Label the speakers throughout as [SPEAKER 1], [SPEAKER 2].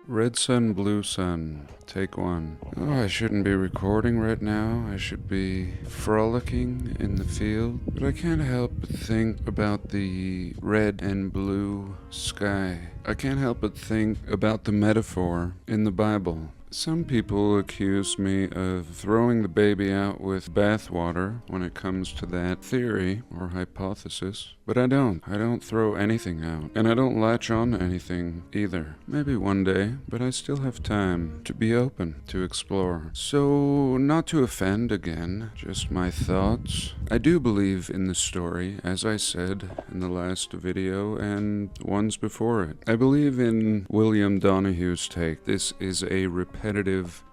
[SPEAKER 1] Red sun, blue sun. Take one. Oh, I shouldn't be recording right now. I should be frolicking in the field. But I can't help but think about the red and blue sky. I can't help but think about the metaphor in the Bible. Some people accuse me of throwing the baby out with bathwater when it comes to that theory or hypothesis, but I don't. I don't throw anything out, and I don't latch on to anything either. Maybe one day, but I still have time to be open, to explore. So, not to offend again, just my thoughts. I do believe in the story, as I said in the last video and ones before it. I believe in William Donahue's take. This is a repetitive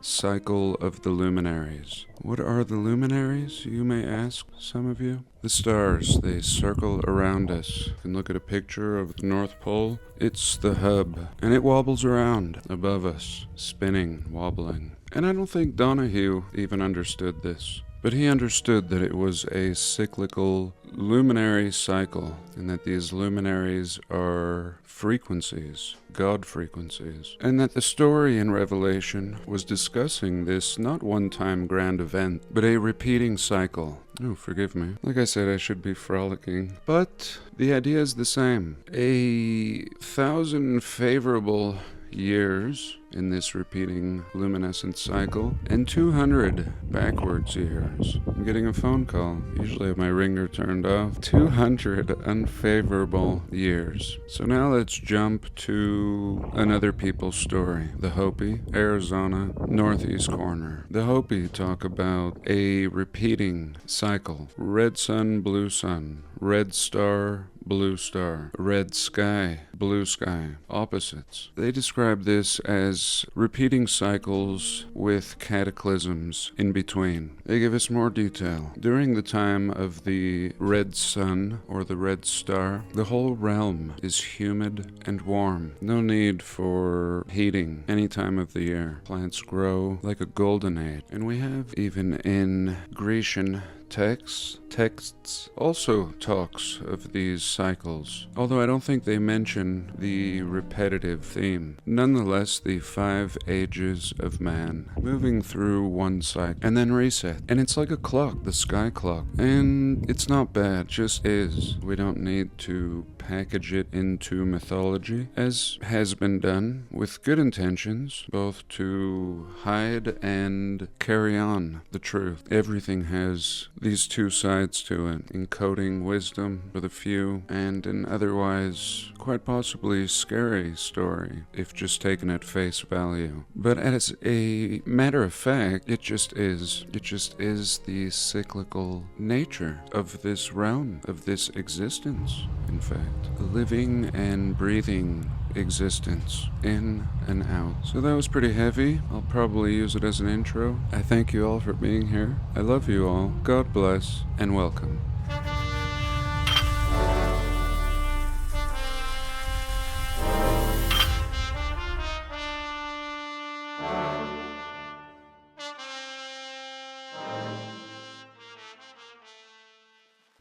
[SPEAKER 1] cycle of the luminaries. What are the luminaries, you may ask, some of you? The stars, they circle around us. You can look at a picture of the North Pole. It's the hub, and it wobbles around above us, spinning, wobbling. And I don't think Donahue even understood this. But he understood that it was a cyclical luminary cycle, and that these luminaries are frequencies, God frequencies, and that the story in Revelation was discussing this not one-time grand event, but a repeating cycle. Oh, forgive me. Like I said, I should be frolicking. But the idea is the same. 1,000 favorable years in this repeating luminescent cycle, and 200 backwards years. I'm getting a phone call. Usually I have my ringer turned off. 200 unfavorable years. So now let's jump to another people's story. The Hopi, Arizona, northeast corner. The Hopi talk about a repeating cycle. Red sun, blue sun. Red star, blue star. Red sky, blue sky. Opposites. They describe this as repeating cycles with cataclysms in between. They give us more detail. During the time of the red sun or the red star, the whole realm is humid and warm. No need for heating any time of the year. Plants grow like a golden age. And we have even in Grecian texts also talks of these cycles, although I don't think they mention the repetitive theme. Nonetheless, the 5 ages of man, moving through one cycle and then reset. And it's like a clock, the sky clock. And it's not bad, just is. We don't need to package it into mythology, as has been done with good intentions, both to hide and carry on the truth. Everything has these two sides to it, encoding wisdom for the few, and an otherwise quite possibly scary story, if just taken at face value. But as a matter of fact, it just is. It just is the cyclical nature of this realm, of this existence, in fact. A living and breathing existence, in and out. So that was pretty heavy. I'll probably use it as an intro. I thank you all for being here. I love you all. God bless, and welcome.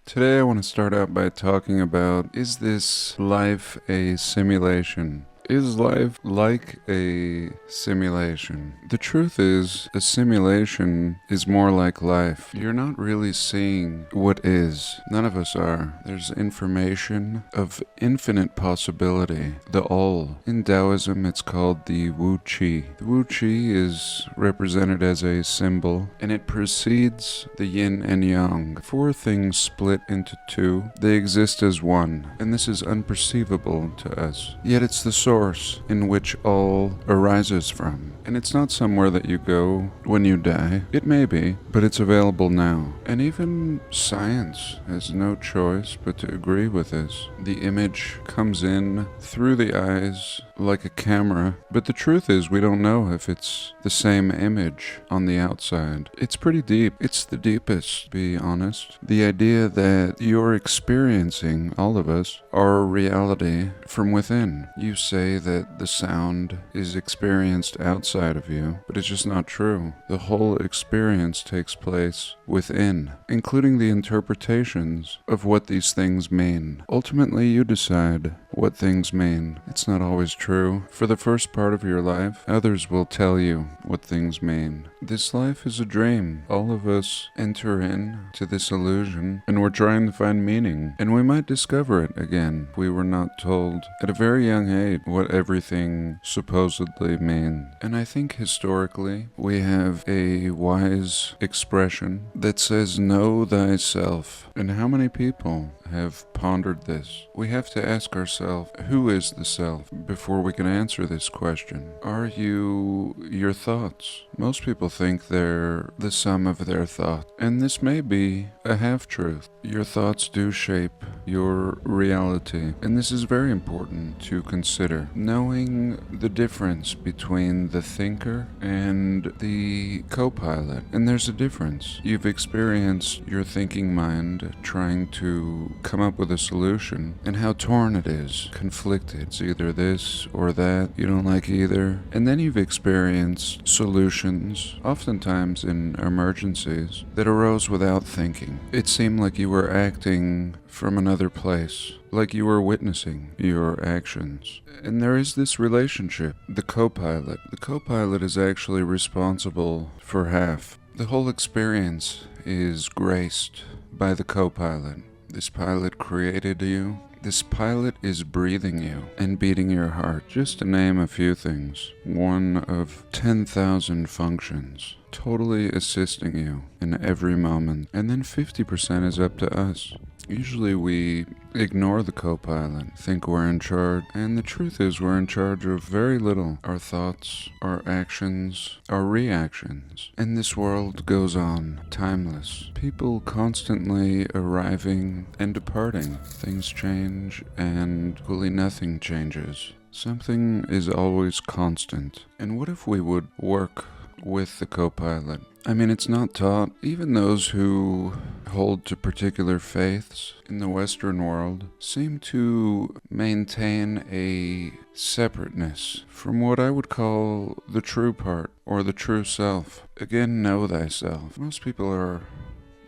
[SPEAKER 1] Today I want to start out by talking about, is this life a simulation? Is life like a simulation? The truth is, a simulation is more like life. You're not really seeing what is. None of us are. There's information of infinite possibility, the all. In Taoism, it's called the Wu Qi. The Wu Qi is represented as a symbol, and it precedes the yin and yang. 4 things split into 2. They exist as one, and this is unperceivable to us. Yet it's the source in which all arises from. And it's not somewhere that you go when you die. It may be, but it's available now. And even science has no choice but to agree with this. The image comes in through the eyes like a camera, but the truth is we don't know if it's the same image on the outside. It's pretty deep. It's the deepest, to be honest. The idea that you're experiencing, all of us, our reality from within. You say say that the sound is experienced outside of you, but it's just not true. The whole experience takes place within, including the interpretations of what these things mean. Ultimately, you decide what things mean. It's not always true. For the first part of your life, others will tell you what things mean. This life is a dream. All of us enter into this illusion, and we're trying to find meaning, and we might discover it again. We were not told at a very young age what everything supposedly means. And I think historically, we have a wise expression that says, know thyself. And how many people have pondered this? We have to ask ourselves, who is the self, before we can answer this question. Are you your thoughts? Most people think they're the sum of their thoughts, and this may be a half-truth. Your thoughts do shape your reality, and this is very important to consider. Knowing the difference between the thinker and the co-pilot, and there's a difference. You've experienced your thinking mind trying to come up with a solution, and how torn it is, conflicted. It's either this or that, you don't like either. And then you've experienced solutions, oftentimes in emergencies, that arose without thinking. It seemed like you were acting from another place, like you were witnessing your actions. And there is this relationship, the co-pilot. The co-pilot is actually responsible for half. The whole experience is graced by the co-pilot. This pilot created you. This pilot is breathing you and beating your heart, just to name a few things. One of 10,000 functions, totally assisting you in every moment. And then 50% is up to us. Usually we ignore the co-pilot, think we're in charge, and the truth is we're in charge of very little. Our thoughts, our actions, our reactions. And this world goes on, timeless. People constantly arriving and departing. Things change and really nothing changes. Something is always constant. And what if we would work with the co-pilot? I mean, it's not taught. Even those who hold to particular faiths in the Western world seem to maintain a separateness from what I would call the true part, or the true self. Again, know thyself. Most people are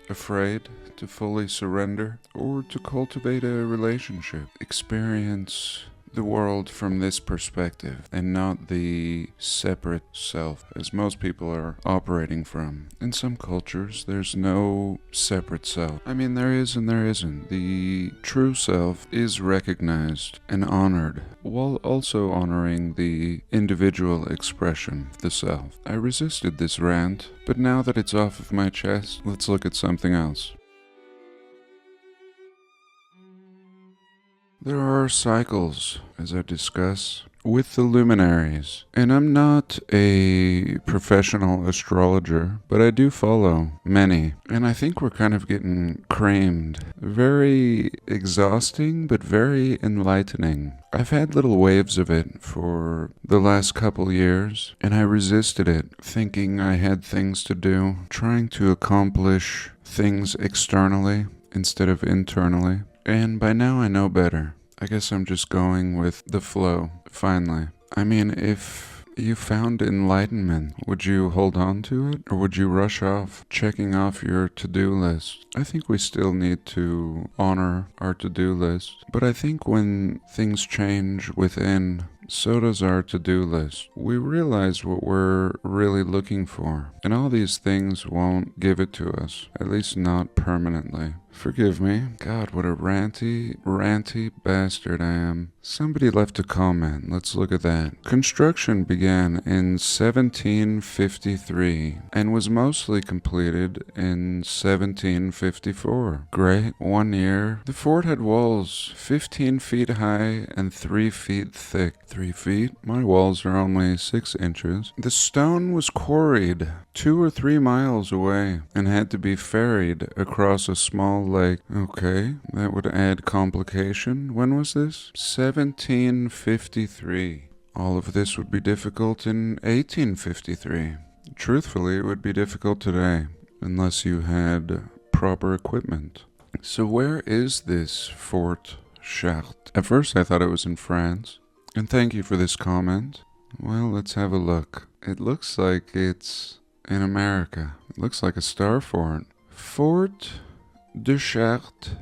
[SPEAKER 1] afraid to fully surrender or to cultivate a relationship, experience the world from this perspective and not the separate self as most people are operating from. In some cultures, there's no separate self. I mean, there is and there isn't. The true self is recognized and honored, while also honoring the individual expression of the self. I resisted this rant, but now that it's off of my chest, let's look at something else. There are cycles, as I discuss, with the luminaries. And I'm not a professional astrologer, but I do follow many. And I think we're kind of getting creamed. Very exhausting, but very enlightening. I've had little waves of it for the last couple years, and I resisted it, thinking I had things to do, trying to accomplish things externally instead of internally. And by now I know better. I guess I'm just going with the flow, finally. I mean, if you found enlightenment, would you hold on to it? Or would you rush off, checking off your to-do list? I think we still need to honor our to-do list. But I think when things change within, so does our to-do list. We realize what we're really looking for. And all these things won't give it to us, at least not permanently. Forgive me. God, what a ranty bastard I am. Somebody left a comment. Let's look at that. Construction began in 1753 and was mostly completed in 1754. Great. 1 year. The fort had walls 15 feet high and 3 feet thick. 3 feet? My walls are only 6 inches. The stone was quarried 2 or 3 miles away and had to be ferried across a small lake. Okay, that would add complication. When was this? 1753. All of this would be difficult in 1853. Truthfully, it would be difficult today, unless you had proper equipment. So where is this Fort Chartres? At first I thought it was in France. And thank you for this comment. Well, let's have a look. It looks like it's in America. It looks like a star fort. Fort de Chartres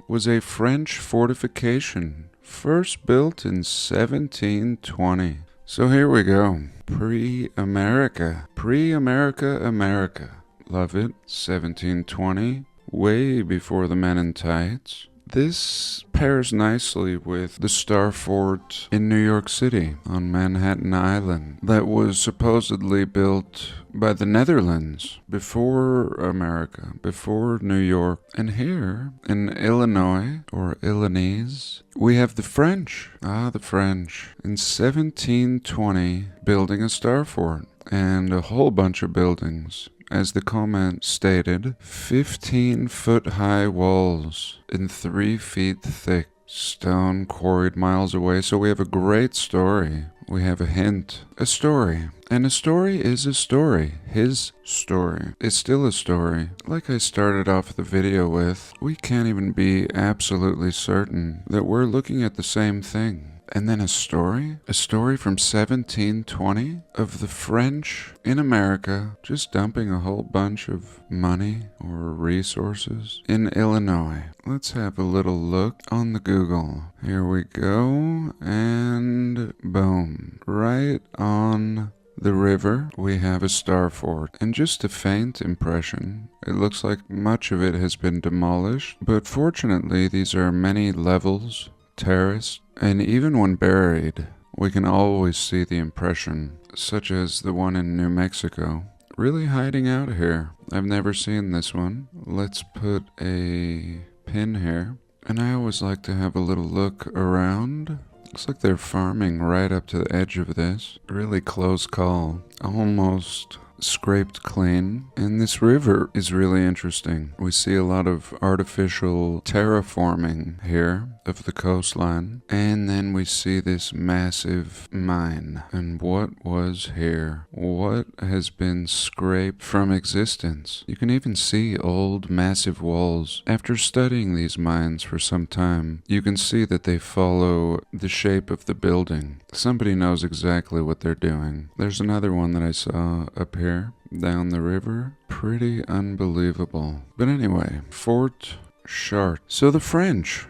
[SPEAKER 1] was a French fortification, first built in 1720. So here we go. Pre-America. Pre-America, America. Love it. 1720. Way before the Men in Tights. This pairs nicely with the Star Fort in New York City on Manhattan Island that was supposedly built by the Netherlands before America, before New York. And here in Illinois, or Illinois, we have the French. The French. In 1720, building a Star Fort and a whole bunch of buildings. As the comment stated, 15-foot-high walls and 3 feet thick, stone quarried miles away. So we have a great story. We have a hint, a story. And a story is a story. His story is still a story. Like I started off the video with, we can't even be absolutely certain that we're looking at the same thing. And then a story from 1720 of the French in America just dumping a whole bunch of money or resources in Illinois. Let's have a little look on the Google. Here we go, and boom, right on the river we have a star fort. And just a faint impression, it looks like much of it has been demolished, but fortunately these are many levels, terraced, and even when buried, we can always see the impression, such as the one in New Mexico, really hiding out here. I've never seen this one. Let's put a pin here. And I always like to have a little look around. Looks like they're farming right up to the edge of this. Really close call. Almost scraped clean. And this river is really interesting. We see a lot of artificial terraforming here of the coastline. And then we see this massive mine. And what was here? What has been scraped from existence? You can even see old massive walls. After studying these mines for some time, you can see that they follow the shape of the building. Somebody knows exactly what they're doing. There's another one that I saw up here down the river. Pretty unbelievable. But anyway, Fort Chartres. So the French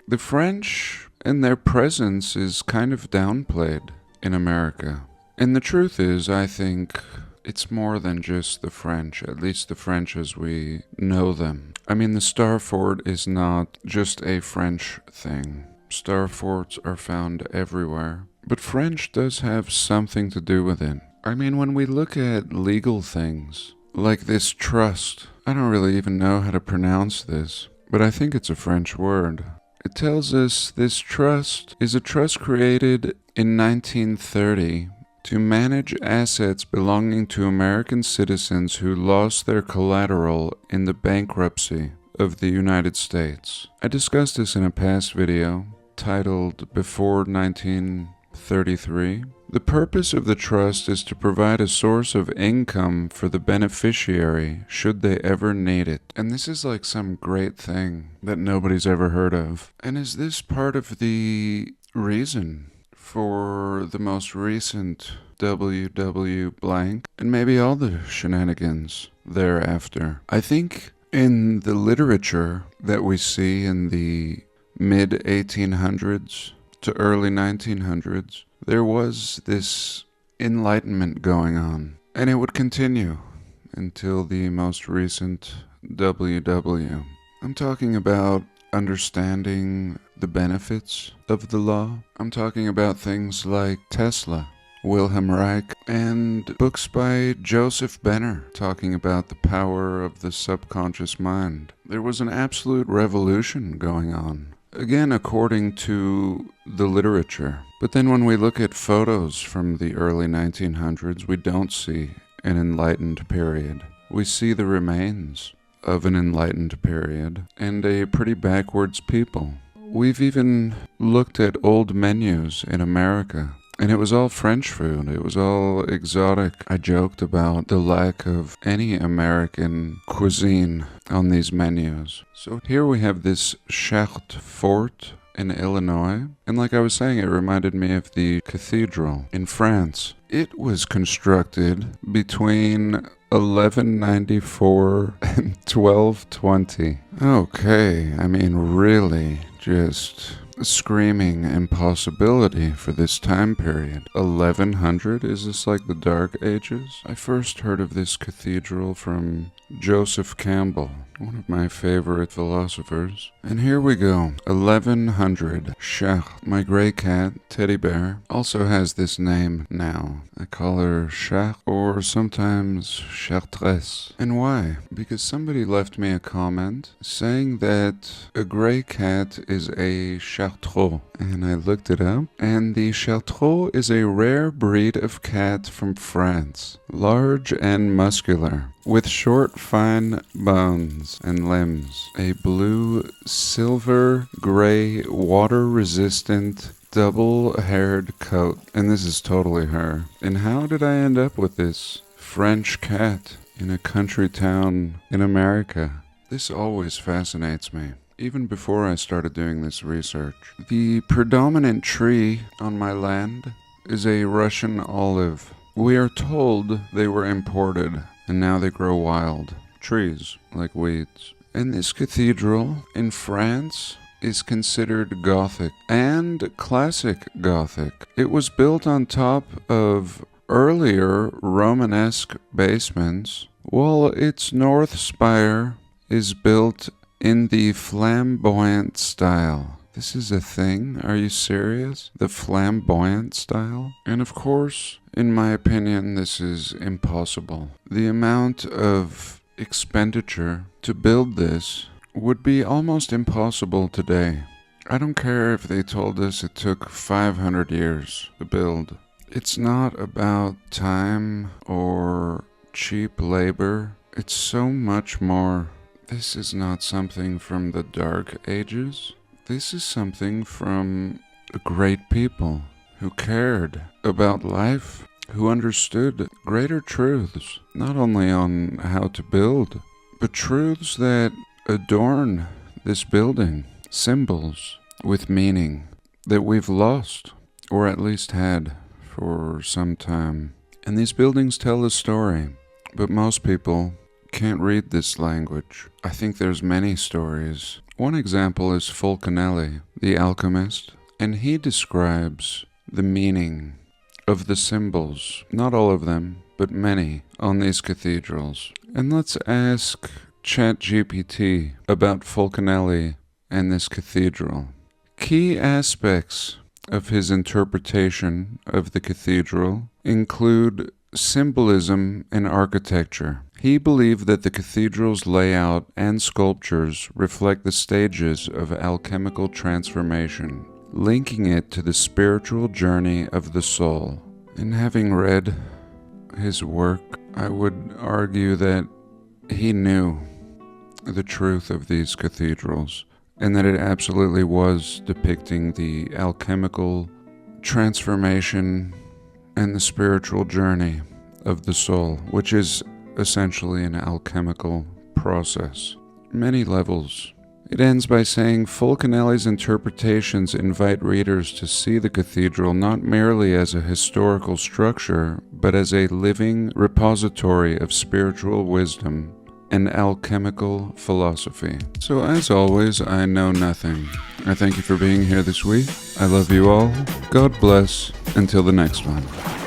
[SPEAKER 1] and their presence is kind of downplayed in America. And the truth is, I think it's more than just the French, at least the French as we know them. I mean, the Star Fort is not just a French thing. Star forts are found everywhere. But French does have something to do with it. I mean, when we look at legal things, like this trust, I don't really even know how to pronounce this, but I think it's a French word. It tells us this trust is a trust created in 1930 to manage assets belonging to American citizens who lost their collateral in the bankruptcy of the United States. I discussed this in a past video titled Before 1933. The purpose of the trust is to provide a source of income for the beneficiary should they ever need it. And this is like some great thing that nobody's ever heard of. And is this part of the reason for the most recent WW blank and maybe all the shenanigans thereafter? I think in the literature that we see in the mid-1800s to early 1900s, there was this enlightenment going on, and it would continue until the most recent WW. I'm talking about understanding the benefits of the law. I'm talking about things like Tesla, Wilhelm Reich, and books by Joseph Benner talking about the power of the subconscious mind. There was an absolute revolution going on. Again, according to the literature. But then when we look at photos from the early 1900s, we don't see an enlightened period. We see the remains of an enlightened period and a pretty backwards people. We've even looked at old menus in America, and it was all French food. It was all exotic. I joked about the lack of any American cuisine on these menus. So here we have this Chartres fort in Illinois. And like I was saying, it reminded me of the cathedral in France. It was constructed between 1194 and 1220. Okay, I mean, really, just screaming impossibility for this time period. 1100? Is this like the Dark Ages? I first heard of this cathedral from Joseph Campbell, one of my favorite philosophers. And here we go. 1100. Chartres. My gray cat, Teddy Bear, also has this name now. I call her Chartres, or sometimes Chartres. And why? Because somebody left me a comment saying that a gray cat is a Chartres. And I looked it up, and the Chartres is a rare breed of cat from France. Large and muscular, with short, fine bones and limbs. A blue, silver, gray, water-resistant, double-haired coat. And this is totally her. And how did I end up with this French cat in a country town in America? This always fascinates me. Even before I started doing this research. The predominant tree on my land is a Russian olive. We are told they were imported, and now they grow wild. Trees, like weeds. And this cathedral in France is considered Gothic, and classic Gothic. It was built on top of earlier Romanesque basements, while its north spire is built in the flamboyant style. This is a thing? Are you serious? The flamboyant style? And of course, in my opinion, this is impossible. The amount of expenditure to build this would be almost impossible today. I don't care if they told us it took 500 years to build. It's not about time or cheap labor. It's so much more. This is not something from the Dark Ages. This is something from great people who cared about life, who understood greater truths, not only on how to build, but truths that adorn this building, symbols with meaning that we've lost, or at least had for some time. And these buildings tell a story, but most people can't read this language. I think there's many stories. One example is Fulcanelli, the alchemist, and he describes the meaning of the symbols, not all of them, but many, on these cathedrals. And let's ask ChatGPT about Fulcanelli and this cathedral. Key aspects of his interpretation of the cathedral include symbolism and architecture. He believed that the cathedral's layout and sculptures reflect the stages of alchemical transformation, linking it to the spiritual journey of the soul. And having read his work, I would argue that he knew the truth of these cathedrals, and that it absolutely was depicting the alchemical transformation and the spiritual journey of the soul, which is essentially an alchemical process. Many levels. It ends by saying Fulcanelli's interpretations invite readers to see the cathedral not merely as a historical structure, but as a living repository of spiritual wisdom and alchemical philosophy. So as always, I know nothing. I thank you for being here this week. I love you all. God bless. Until the next one.